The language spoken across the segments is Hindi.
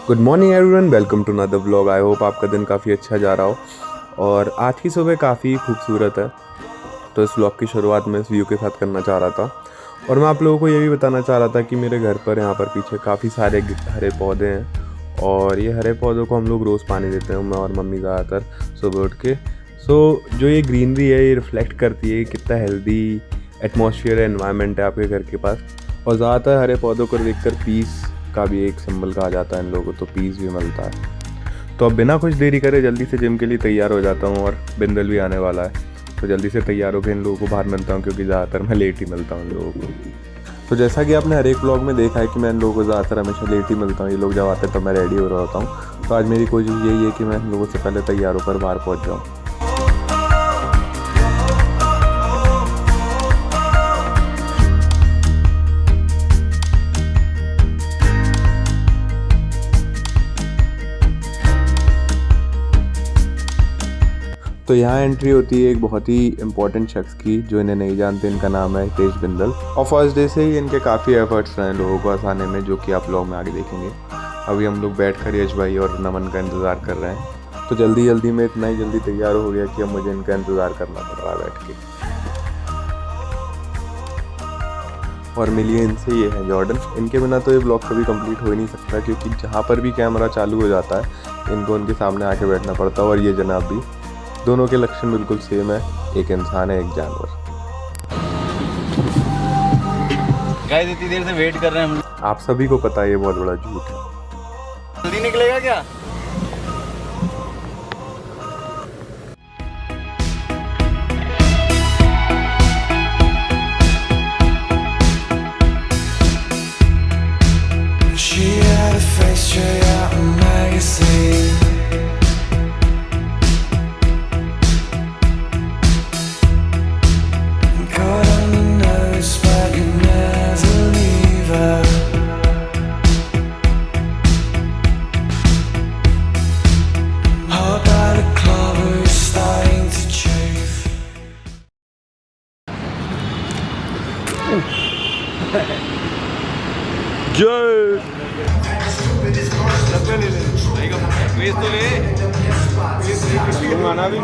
Good morning everyone, welcome to another vlog. I hope आपका दिन काफ़ी अच्छा जा रहा हो और आज की सुबह काफ़ी खूबसूरत है। तो इस व्लॉग की शुरुआत मैं इस व्यू के साथ करना चाह रहा था और मैं आप लोगों को ये भी बताना चाह रहा था कि मेरे घर पर यहाँ पर पीछे काफ़ी सारे हरे पौधे हैं और ये हरे पौधों को हम लोग रोज़ पानी देते हैं, मैं और मम्मी ज़्यादातर सुबह उठ के। जो ये ग्रीनरी है ये रिफ्लेक्ट करती है कितना हेल्दी एटमॉस्फेयर एनवायरनमेंट है आपके घर के पास। और ज़्यादातर हरे पौधों को देखकर पीस का भी एक सिंबल कहा जाता है इन लोगों को, तो पीस भी मिलता है। तो अब बिना कुछ देरी करे जल्दी से जिम के लिए तैयार हो जाता हूँ और बिंदल भी आने वाला है, तो जल्दी से तैयार होकर इन लोगों को बाहर मिलता हूँ क्योंकि ज़्यादातर मैं लेट ही मिलता हूँ इन लोगों को। तो जैसा कि आपने हर एक व्लॉग में देखा है कि मैं इन लोगों को ज़्यादातर हमेशा लेट ही मिलता हूँ, ये लोग जब आते हैं तो मैं रेडी हो रहा होता हूँ। तो आज मेरी कोशिश यही है कि मैं इन लोगों से पहले तैयार होकर बाहर पहुँच जाऊँ। तो यहाँ एंट्री होती है एक बहुत ही इंपॉर्टेंट शख्स की, जो इन्हें नहीं जानते। इनका नाम है हितेश बिंदल और फर्स्ट डे से ही इनके काफ़ी एफर्ट्स रहे लोगों को हंसाने में, जो कि आप लोग में आगे देखेंगे। अभी हम लोग बैठ कर यश भाई और नमन का इंतज़ार कर रहे हैं। तो जल्दी जल्दी में इतना ही जल्दी तैयार हो गया कि अब मुझे इनका इंतज़ार करना पड़ रहा है बैठ के। और मिलिए इनसे, ये है जॉर्डन। इनके बिना तो ये ब्लॉग कभी कंप्लीट हो ही नहीं सकता क्योंकि जहाँ पर भी कैमरा चालू हो जाता है इनको उनके सामने आके बैठना पड़ता है। और ये जनाब भी, दोनों के लक्षण बिल्कुल सेम है, एक इंसान है एक जानवर। गाइस इतनी देर से वेट कर रहे हैं हम। आप सभी को पता है ये बहुत बड़ा झूठ है। जल्दी निकलेगा क्या? She had a face straight out of a magazine. Caught on the nose, but you never leave her. Hard by the clover is starting to chafe. जय क्विज तो ले। तुम आना भी।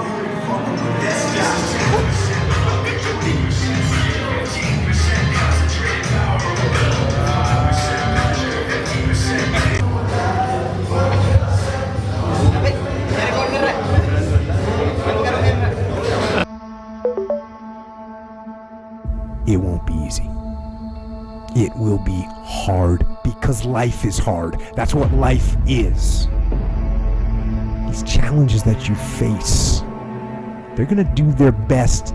It won't be easy. It will be hard because life is hard. That's what life is. These challenges that you face, they're going to do their best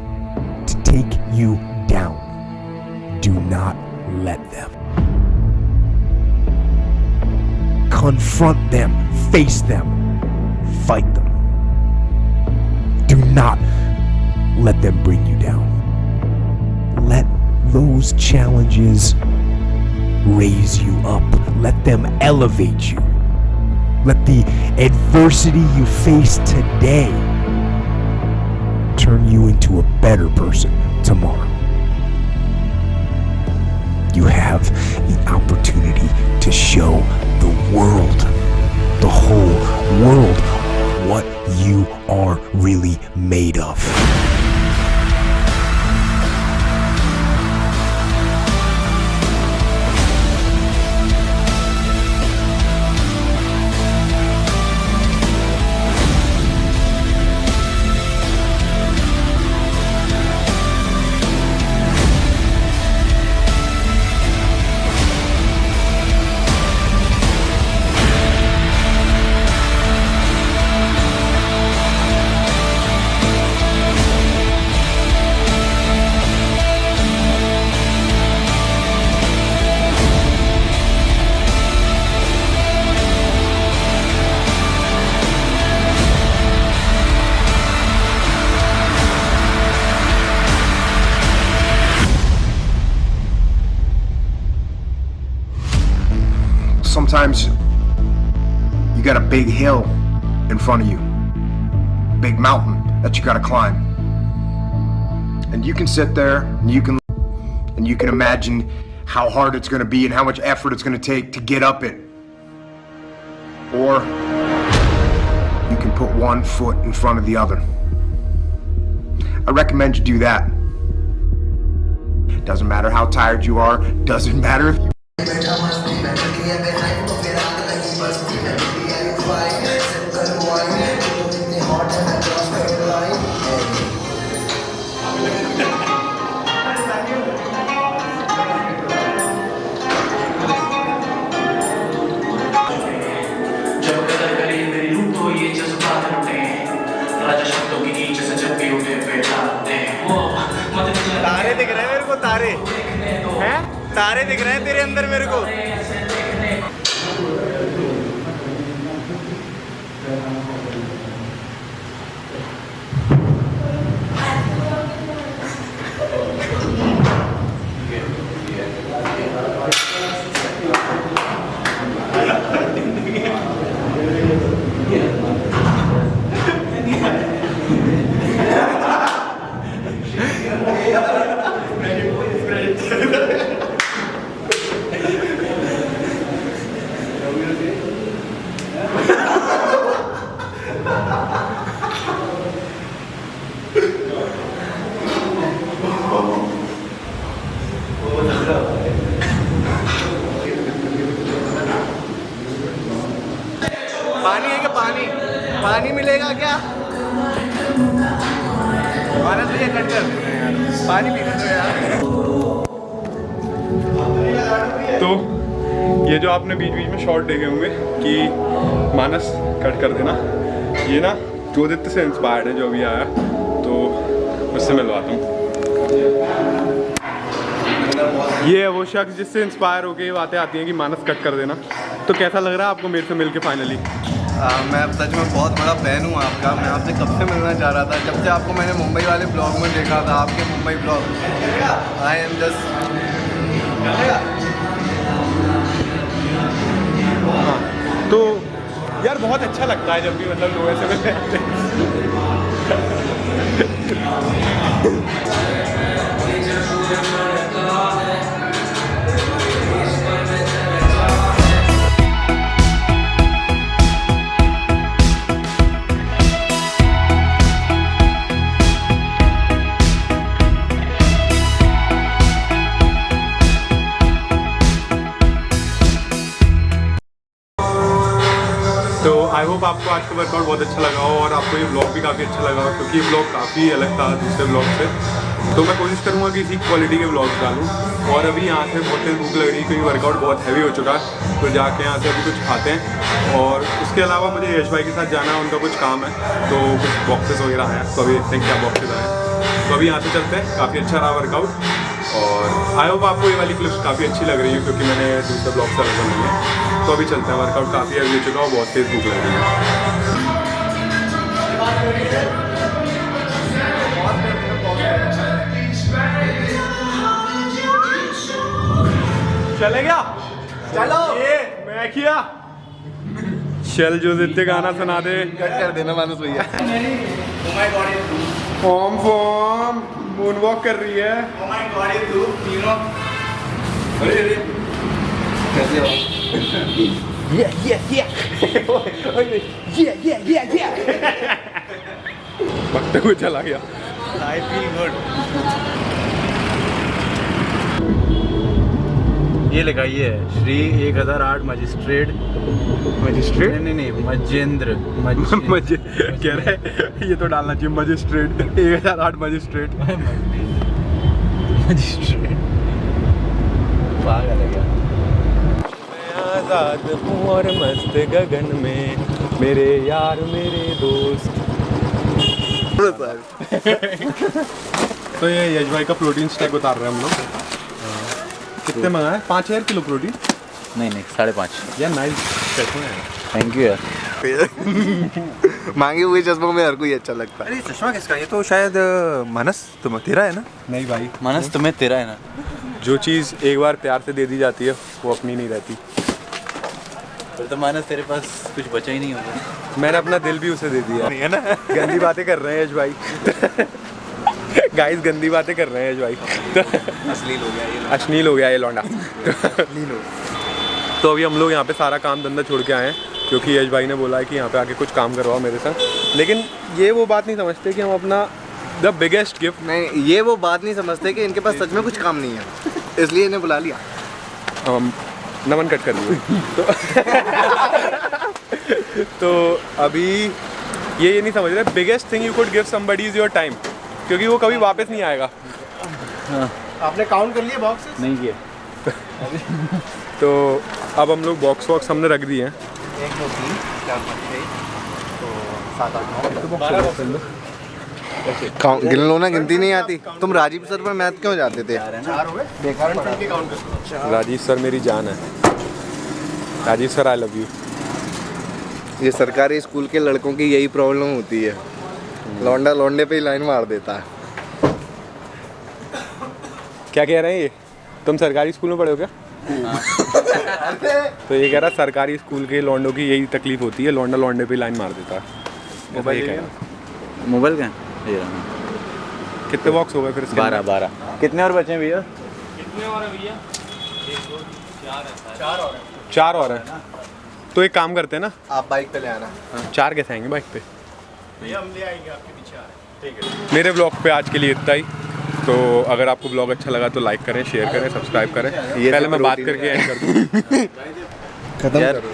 to take you down. Do not let them. Confront them, face them, fight them. Do not let them bring you down. Let those challenges raise you up. Let them elevate you. Let the adversity you face today turn you into a better person tomorrow. You have the opportunity to show the world, the whole world, what you are really made of. Sometimes you got a big hill in front of you, big mountain that you got to climb, and you can sit there and you can imagine how hard it's going to be and how much effort it's going to take to get up it. or you can put one foot in front of the other. I recommend you do that. Doesn't matter how tired you are, doesn't matter if you जब कदर करे मेरी रूह तो ये जज्बात लुटे राजा शब्दों की नीचे से जब भी उठे बैठाते वो मत तारे दिख रहे हैं मेरे को, तारे हैं, तारे दिख रहे हैं तेरे अंदर मेरे को। पानी है क्या? पानी पानी मिलेगा क्या? मानस भैया कट कर पानी पीने दो यार। तो ये जो आपने बीच बीच में शॉट देखे होंगे कि मानस कट कर देना, ये ना ज्योतिष से इंस्पायर्ड है जो अभी आया, तो उससे मिलवाता हूँ। ये है वो शख्स जिससे इंस्पायर होके ये बातें आती हैं कि मानस कट कर देना। तो कैसा लग रहा है आपको मेरे से मिलके फाइनली? मैं सच में बहुत बड़ा फ़ैन हूँ आपका। मैं आपसे कब से मिलना चाह रहा था, जब से आपको मैंने मुंबई वाले ब्लॉग में देखा था, आपके Mumbai blog. I am just तो यार बहुत अच्छा लगता है जब भी मतलब लोग ऐसे मिलते हैं। तो आई होप आपको आज का वर्कआउट बहुत अच्छा लगा हो और आपको ये ब्लॉग भी काफ़ी अच्छा लगा हो, क्योंकि ये ब्लॉग काफ़ी अलग था दूसरे ब्लॉग से। तो मैं कोशिश करूँगा कि इसी क्वालिटी के ब्लॉग डालूँ। और अभी यहाँ से बहुत तेज़ भूख लग रही है क्योंकि वर्कआउट बहुत हैवी हो चुका है, तो जाके यहाँ से अभी कुछ खाते हैं। और उसके अलावा मुझे यश भाई के साथ जाना है, उनका कुछ काम है, तो कुछ बॉक्सेस वगैरह हैं, तो अभी देखते हैं क्या बॉक्सेस आए। तो अभी यहाँ से चलते हैं। काफ़ी अच्छा रहा वर्कआउट और आई होप आपको ये वाली क्लिप्स काफ़ी अच्छी लग रही है, क्योंकि मैंने दूसरे ब्लॉग से अलग बनाई है। तो अभी चलते हैं, वर्कआउट काफ़ी हैवी हो चुका है, बहुत तेज़ भूख लग रही है। चले गया, चलो ये मैं किया। चल जो जितने गाना सुना दे, कट कर देना मानस भैया। फॉर्म फॉर्म मून वॉक कर रही है। वक्त को चला गया। I feel good. ये लिखा, ये है श्री 1008 मजिस्ट्रेट। मजिस्ट्रेट नहीं मजेंद्र कह रहे ये तो डालना चाहिए मजिस्ट्रेट। 1008 मजिस्ट्रेट। मजिस्ट्रेट पागल है क्या? आजाद हूँ और मस्त गगन में, मेरे यार मेरे दोस्त। तो ये यश भाई का प्रोटीन स्टेक उतार रहे हैं हम लोग। कितने मंगाए? 5000 किलो प्रोटीन। नहीं 5.5 यार नाइस, कैसे है? थैंक यू यार। मांगे हुए चश्मों में हर कोई अच्छा लगता है। अरे चश्मा किसका? ये तो शायद मानस तुम तेरा है ना? नहीं भाई, मानस तुम्हें तेरा है ना? जो चीज़ एक बार प्यार से दे दी जाती है वो अपनी नहीं रहती। फिर तो मानस तेरे पास कुछ बचा ही नहीं होगा। मैंने अपना दिल भी उसे दे दिया। नहीं है ना? गंदी बातें कर रहे हैं यश भाई। गाइस गंदी बातें कर रहे हैं यश भाई। अश्लील हो गया ये। अश्लील हो गया ये लौंडा। तो अभी हम लोग यहाँ पे सारा काम धंधा छोड़ के आए हैं क्योंकि यश भाई ने बोला है कि यहाँ पे आके कुछ काम करवाओ मेरे साथ। लेकिन ये वो बात नहीं समझते कि हम अपना द बिगेस्ट गिफ्ट, नहीं, ये वो बात नहीं समझते कि इनके पास सच में कुछ काम नहीं है, इसलिए इन्हें बुला लिया। नमन कट कर दिया। तो अभी ये नहीं समझ रहे, biggest thing you could give somebody is your time, क्योंकि वो कभी वापस नहीं आएगा। आपने काउंट कर लिए बॉक्सेस? नहीं किया। तो अब हम लोग बॉक्स वॉक्स हमने रख दिए हैं। 1 2 3 4 5 6 तो 7 8 9 काउंट गिन लो ना, गिनती नहीं आती। तुम राजीव सर पर मैथ क्यों जाते थे? 4 हो गए, बेकार पढ़ के काउंट कर। राजीव सर मेरी जान है। Rajiv sir I love you. ये सरकारी स्कूल के लड़कों की यही प्रॉब्लम होती है, लौंडा लौंडे पे ही लाइन मार देता है। क्या कह रहे हैं ये? तुम सरकारी स्कूल में पढ़े हो क्या? तो ये कह रहा सरकारी स्कूल के लौंडों की यही तकलीफ होती है, लौंडा लौंडे पे लाइन मार देता है। मोबाइल का ये रहा। कितने बॉक्स हो गए फिर इसके? 12 कितने और बचे हैं भैया? 4 और हैं। तो एक काम करते हैं ना, आप बाइक पे ले आना। 4 कैसे आएंगे बाइक पे? भैया हम ले आएंगे आपके पीछे आ रहे हैं। ठीक है, मेरे ब्लॉग पे आज के लिए इतना ही। तो अगर आपको ब्लॉग अच्छा लगा तो लाइक करें, शेयर करें, सब्सक्राइब करें। पहले मैं बात करके एंड कर दूँ। खत्म यार, करो।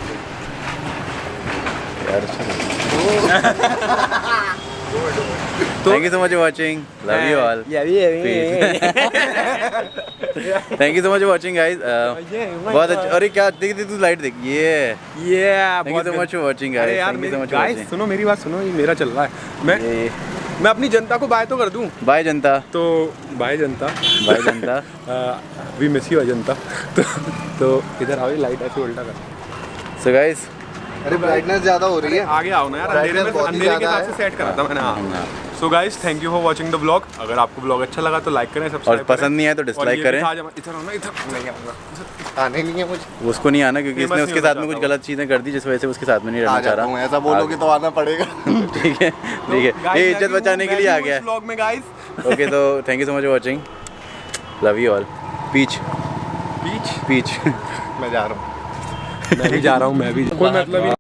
Thank you so much for watching, love you all. Thank you so much for watching guys. बहुत अच्छा। अरे क्या देख तू लाइट देख, ये thank you so much for watching guys. Thank you so much for watching. सुनो मेरी बात सुनो, ये मेरा चल रहा है। मैं अपनी जनता को बाय तो कर दूं। बाय जनता। तो बाय जनता, बाय जनता। We miss you Ajanta. तो इधर आओ, लाइट ऐसे उल्टा कर। सो गाइस, अरे ब्राइटनेस ज़्यादा हो रही है। आगे आओ ना यार, अंधेरे में, बहुत ही अंधेरे के ज़्यादा हिसाब से है। सेट करा था मैंने। हाँ। So guys, thank you for watching the blog. अगर आपको ब्लॉग अच्छा लगा तो लाइक करें, सब्सक्राइब और पसंद नहीं आया तो dislike करें। इधर आओ ना, इधर नहीं आऊंगा। आने नहीं है मुझे। उसको नहीं आना क्योंकि फेमस इसने नहीं उसके होना साथ में कुछ चाहता गलत चीज़ें कर दी जिस वजह से उसके साथ में नहीं आ रहना चाह जाता हूँ, रहा। ऐसा बोलोगे तो आना पड़ेगा। ठीक है, ठीक है, ये इज्जत बचाने के लिए आ गया है। ब्लॉग में गाइस। ओके, तो thank you so much for watching, love you all. Peach beach peach. मैं जा रहा हूँ। मैं भी जा रहा हूँ, मैं भी। कोई मतलब ही